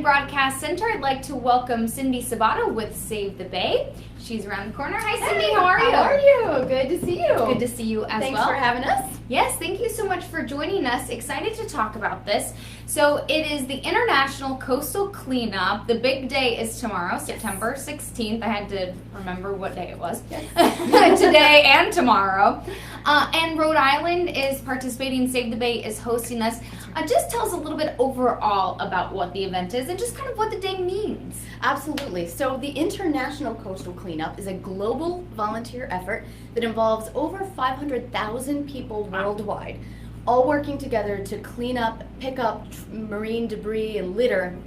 Broadcast Center, I'd like to welcome Cindy Sabato with Save the Bay. She's around the corner. Hi, Cindy. Hey, how are you? How are you? Good to see you. Good to see you as Thanks well. for having us. Yes, thank you so much for joining us. Excited to talk about this. So it is the International Coastal Cleanup. The big day is tomorrow, September 16th. I had to remember what day it was. Yes. Today and tomorrow. And Rhode Island is participating. Save the Bay is hosting us. Just tell us a little bit overall about what the event is and just kind of what the day means. Absolutely. So the International Coastal Cleanup is a global volunteer effort that involves over 500,000 people worldwide, all working together to clean up, pick up marine debris and litter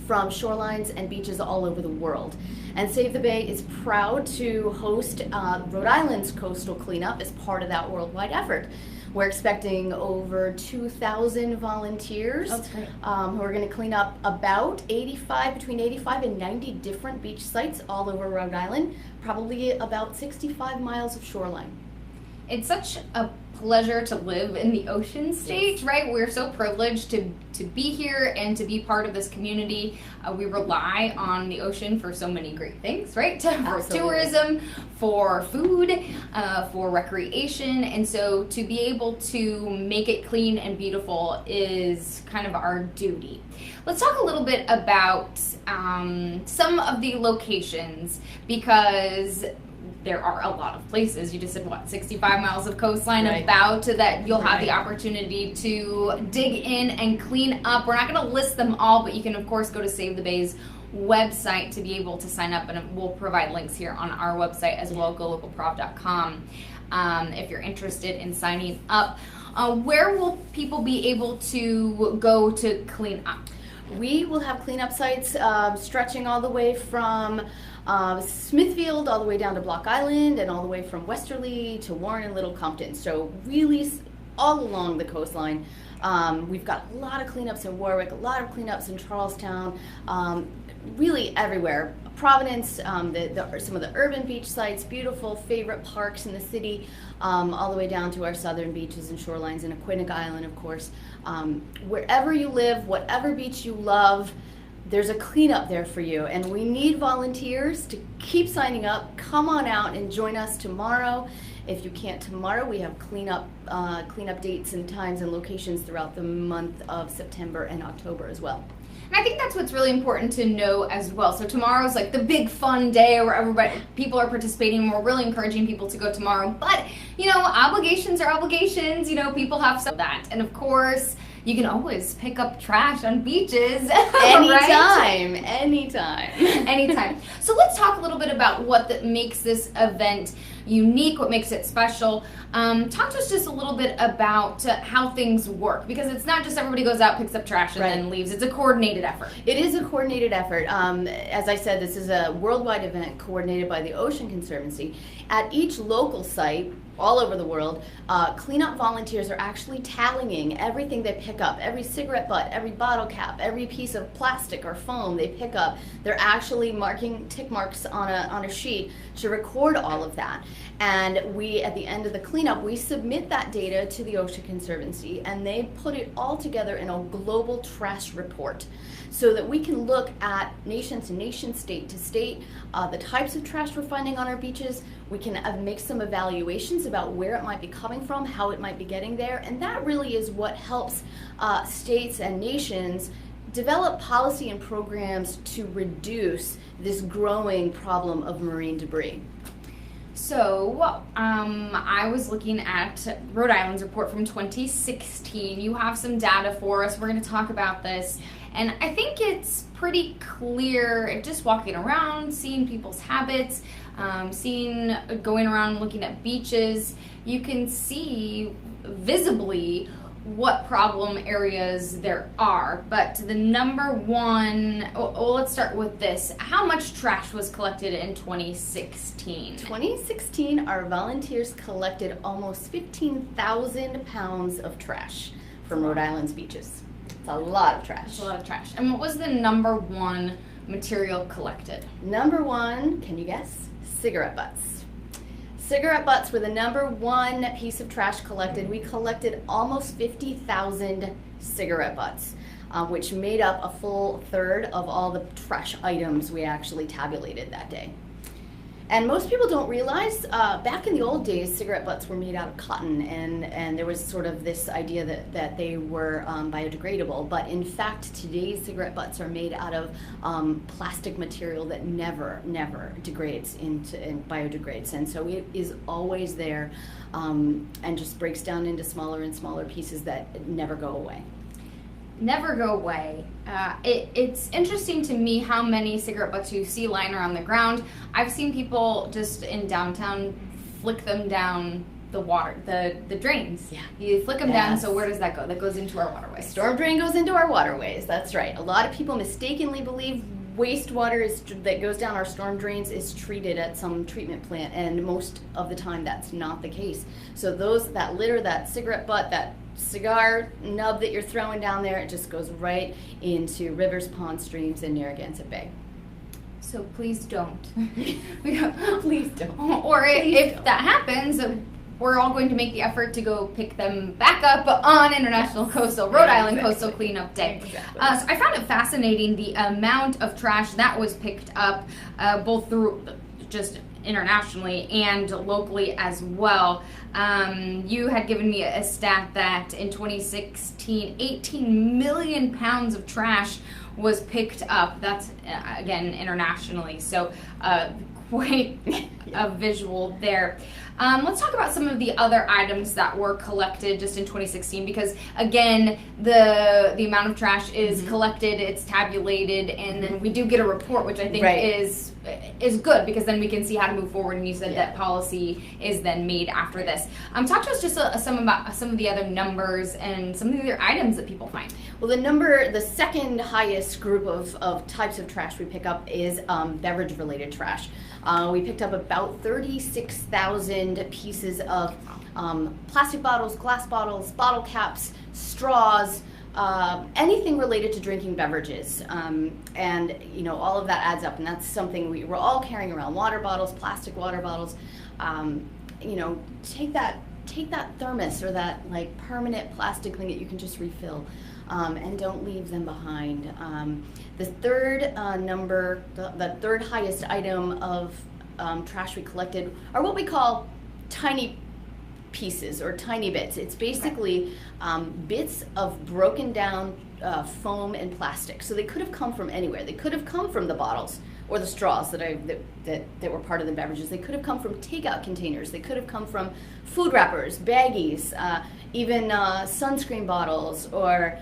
from shorelines and beaches all over the world. And Save the Bay is proud to host Rhode Island's Coastal Cleanup as part of that worldwide effort. We're expecting over 2,000 volunteers who are going to clean up between 85 and 90 different beach sites all over Rhode Island, probably about 65 miles of shoreline. It's such a pleasure to live in the ocean state, right? We're so privileged to be here and to be part of this community. We rely on the ocean for so many great things, right? For tourism, for food, for recreation. And so to be able to make it clean and beautiful is kind of our duty. Let's talk a little bit about some of the locations, because there are a lot of places. You just said, 65 miles of coastline, right. About that you'll have the opportunity to dig in and clean up. We're not going to list them all, but you can, of course, go to Save the Bay's website to be able to sign up, and we'll provide links here on our website as well, golocalprov.com, if you're interested in signing up. Where will people be able to go to clean up? We will have cleanup sites stretching all the way from Smithfield all the way down to Block Island, and all the way from Westerly to Warren and Little Compton. So really all along the coastline. We've got a lot of cleanups in Warwick, a lot of cleanups in Charlestown, really everywhere. Providence, some of the urban beach sites, beautiful favorite parks in the city, all the way down to our southern beaches and shorelines, and Aquidneck Island, of course. Wherever you live, whatever beach you love, there's a cleanup there for you, and we need volunteers to keep signing up. Come on out and join us tomorrow. If you can't tomorrow, we have cleanup dates and times and locations throughout the month of September and October as well. And I think that's what's really important to know as well. So tomorrow's like the big fun day where people are participating. We're really encouraging people to go tomorrow. But, obligations are obligations. People have some of that. And of course, you can always pick up trash on beaches. Anytime, right? Anytime. So let's talk a little bit about what makes this event unique, what makes it special. Talk to us just a little bit about how things work, because it's not just everybody goes out, picks up trash, and then leaves. It's a coordinated effort. It is a coordinated effort. As I said, this is a worldwide event coordinated by the Ocean Conservancy. At each local site, all over the world, cleanup volunteers are actually tallying everything they pick up, every cigarette butt, every bottle cap, every piece of plastic or foam they pick up. They're actually marking tick marks on a sheet to record all of that. And we, at the end of the cleanup, we submit that data to the Ocean Conservancy, and they put it all together in a global trash report, so that we can look at nation to nation, state to state, the types of trash we're finding on our beaches. We can make some evaluations about where it might be coming from, how it might be getting there, and that really is what helps states and nations develop policy and programs to reduce this growing problem of marine debris. So, I was looking at Rhode Island's report from 2016. You have some data for us. We're going to talk about this. And I think it's pretty clear, just walking around, seeing people's habits, going around looking at beaches, you can see visibly what problem areas there are. But the number one, let's start with this. How much trash was collected in 2016? 2016, our volunteers collected almost 15,000 pounds of trash from Rhode Island's beaches. It's a lot of trash. It's a lot of trash. And what was the number one material collected? Number one, can you guess? Cigarette butts. Cigarette butts were the number one piece of trash collected. We collected almost 50,000 cigarette butts. which made up a full third of all the trash items we actually tabulated that day. And most people don't realize, back in the old days, cigarette butts were made out of cotton, and there was sort of this idea that they were biodegradable. But in fact, today's cigarette butts are made out of plastic material that never degrades and biodegrades. And so it is always there, and just breaks down into smaller and smaller pieces that never go away. Never go away. It's interesting to me how many cigarette butts you see lying around the ground. I've seen people just in downtown flick them down the water, the drains. Yeah. You flick them down, so where does that go? That goes into our waterways. Storm drain goes into our waterways, that's right. A lot of people mistakenly believe wastewater that goes down our storm drains is treated at some treatment plant, and most of the time that's not the case. So that litter, that cigarette butt, that cigar nub that you're throwing down there, it just goes right into rivers, ponds, streams, and Narragansett Bay. So please don't. Please don't. Or if that happens, we're all going to make the effort to go pick them back up on International Rhode Island Coastal Cleanup Day. Exactly. So I found it fascinating the amount of trash that was picked up, both through just internationally and locally as well. You had given me a stat that in 2016, 18 million pounds of trash was picked up. That's, again, internationally. So quite a visual there. Let's talk about some of the other items that were collected just in 2016, because again, the amount of trash is collected, it's tabulated, and then we do get a report, which I think is good, because then we can see how to move forward. And you said that policy is then made after this. Talk to us just about some of the other numbers and some of the other items that people find. Well, the second highest group of types of trash we pick up is beverage-related trash. We picked up about 36,000 pieces of plastic bottles, glass bottles, bottle caps, straws, anything related to drinking beverages. And, all of that adds up, and that's something we're all carrying around. Water bottles, plastic water bottles. Take that thermos or that permanent plastic thing that you can just refill. And don't leave them behind. The third the third highest item of trash we collected are what we call tiny pieces or tiny bits. It's basically bits of broken down foam and plastic. So they could have come from anywhere. They could have come from the bottles or the straws that were part of the beverages. They could have come from takeout containers. They could have come from food wrappers, baggies, even sunscreen bottles, or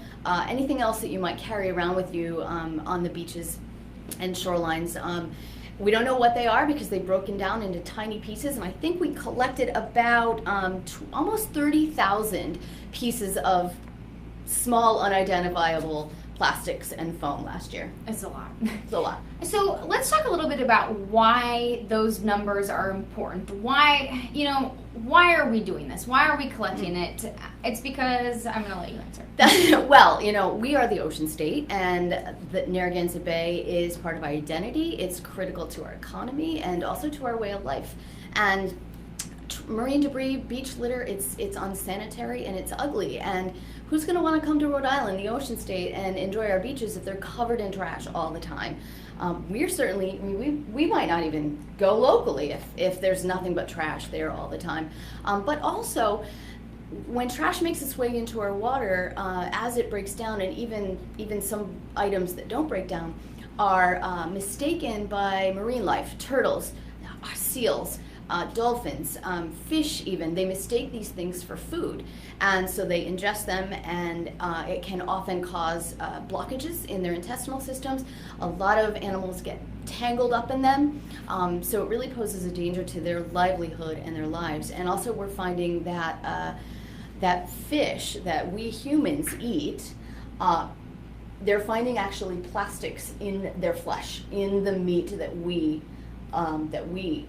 anything else that you might carry around with you on the beaches and shorelines. We don't know what they are because they've broken down into tiny pieces, and I think we collected about almost 30,000 pieces of small, unidentifiable plastics and foam last year. It's a lot. It's a lot. So let's talk a little bit about why those numbers are important. Why are we doing this? Why are we collecting it? It's because, I'm going to let you answer. Well, we are the ocean state, and the Narragansett Bay is part of our identity. It's critical to our economy and also to our way of life. And marine debris, beach litter, it's unsanitary and it's ugly. And who's going to want to come to Rhode Island, the ocean state, and enjoy our beaches if they're covered in trash all the time? We might not even go locally if there's nothing but trash there all the time. But also, when trash makes its way into our water, as it breaks down, and even some items that don't break down are mistaken by marine life, turtles, seals, dolphins, fish even, they mistake these things for food. And so they ingest them, and it can often cause blockages in their intestinal systems. A lot of animals get tangled up in them. So it really poses a danger to their livelihood and their lives. And also we're finding that that fish that we humans eat, they're finding actually plastics in their flesh, in the meat that we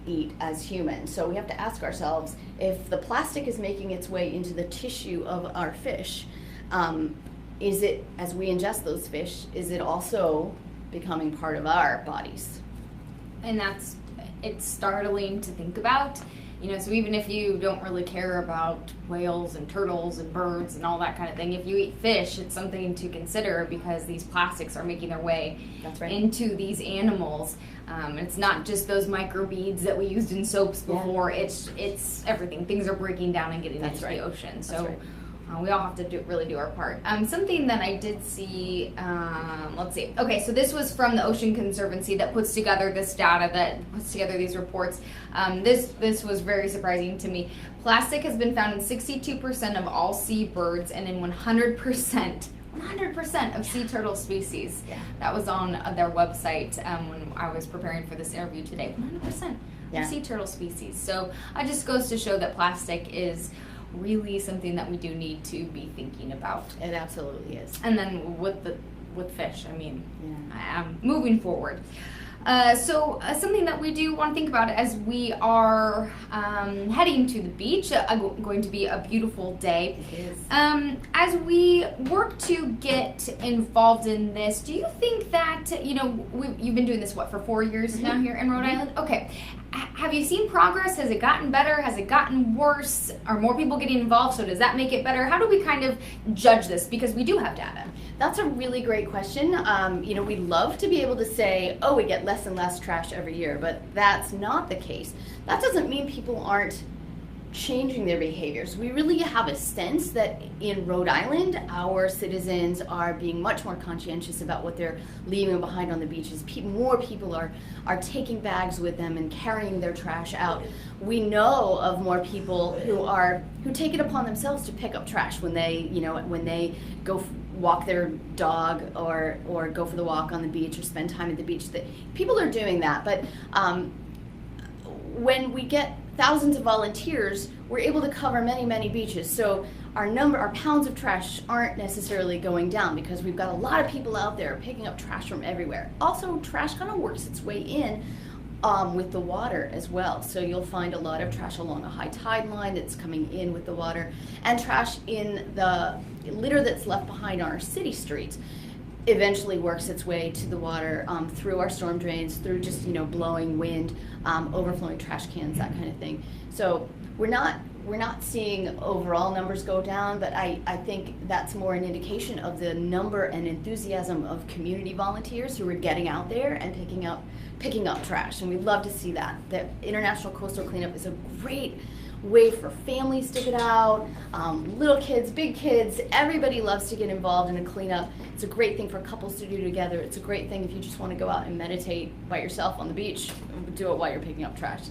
eat as humans. So we have to ask ourselves, if the plastic is making its way into the tissue of our fish, is it, as we ingest those fish, is it also becoming part of our bodies? And it's startling to think about. So even if you don't really care about whales and turtles and birds and all that kind of thing, if you eat fish, it's something to consider because these plastics are making their way into these animals. It's not just those microbeads that we used in soaps before. It's everything. Things are breaking down and getting into the ocean. So we all have to really do our part. Something that I did see, let's see. Okay, so this was from the Ocean Conservancy that puts together this data, that puts together these reports. This was very surprising to me. Plastic has been found in 62% of all seabirds and in 100% of sea turtle species. That was on their website when I was preparing for this interview today. 100% of sea turtle species. So it just goes to show that plastic is really something that we do need to be thinking about. It absolutely is. And then with fish, moving forward. So something that we do want to think about as we are heading to the beach, going to be a beautiful day. It is. As we work to get involved in this, do you think that, you've been doing this, for 4 years now here in Rhode Island? Okay. Have you seen progress? Has it gotten better? Has it gotten worse? Are more people getting involved? So does that make it better? How do we kind of judge this? Because we do have data. That's a really great question. We'd love to be able to say, oh, we get less and less trash every year, but that's not the case. That doesn't mean people aren't changing their behaviors. We really have a sense that in Rhode Island, our citizens are being much more conscientious about what they're leaving behind on the beaches. More people are taking bags with them and carrying their trash out. We know of more people who take it upon themselves to pick up trash when they go walk their dog or go for the walk on the beach or spend time at the beach. People are doing that, but when we get thousands of volunteers, we're able to cover many, many beaches. So our pounds of trash aren't necessarily going down because we've got a lot of people out there picking up trash from everywhere. Also, trash kind of works its way in with the water as well. So you'll find a lot of trash along a high tide line that's coming in with the water, and trash in the litter that's left behind on our city streets eventually works its way to the water through our storm drains, through just blowing wind, overflowing trash cans, that kind of thing. So we're not seeing overall numbers go down, but I think that's more an indication of the number and enthusiasm of community volunteers who are getting out there and picking up trash, and we'd love to see that. The International Coastal Cleanup is a great way for families to get out, little kids, big kids, everybody loves to get involved in a cleanup. It's a great thing for couples to do together. It's a great thing if you just want to go out and meditate by yourself on the beach. Do it while you're picking up trash.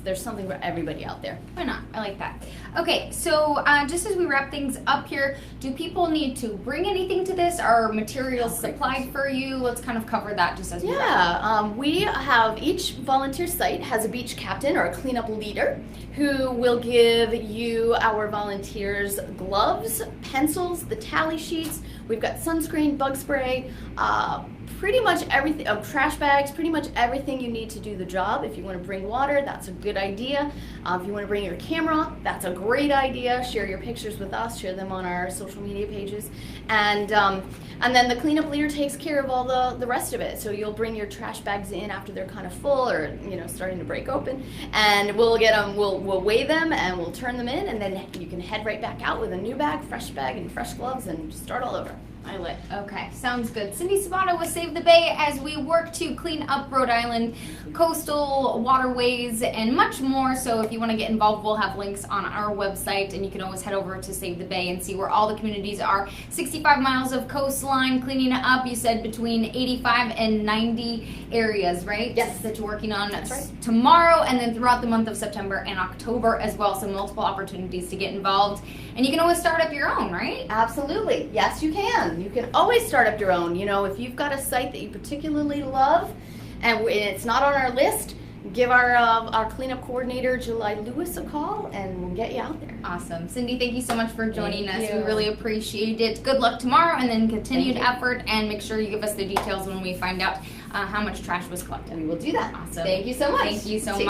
There's something for everybody out there. Why not? I like that. Okay, so just as we wrap things up here, do people need to bring anything to this? Are materials supplied for you? Let's kind of cover that just as we wrap. We have, each volunteer site has a beach captain or a cleanup leader who will give you, our volunteers, gloves, pencils, the tally sheets. We've got sunscreen, bug spray, pretty much everything, trash bags, pretty much everything you need to do the job. If you want to bring water, that's a good idea. If you want to bring your camera, that's a great idea. Share your pictures with us, share them on our social media pages. And then the cleanup leader takes care of all the rest of it. So you'll bring your trash bags in after they're kind of full or starting to break open, and we'll get them, we'll weigh them and we'll turn them in, and then you can head right back out with a new bag and fresh gloves and start all over. I lit. Okay, sounds good. Cindy Sabato with Save the Bay as we work to clean up Rhode Island coastal waterways and much more. So if you want to get involved, we'll have links on our website, and you can always head over to Save the Bay and see where all the communities are. 65 miles of coastline cleaning it up. You said between 85 and 90 areas, right? Yes. That you're working on. That's right. Tomorrow and then throughout the month of September and October as well. So multiple opportunities to get involved. And you can always start up your own, right? Absolutely. Yes, you can. You can always start up your own. If you've got a site that you particularly love and it's not on our list, give our cleanup coordinator, July Lewis, a call, and we'll get you out there. Awesome. Cindy, thank you so much for joining us. You. We really appreciate it. Good luck tomorrow, and then continued effort, and make sure you give us the details when we find out how much trash was collected. We will do that. Awesome. Thank you so much. Thank you so much.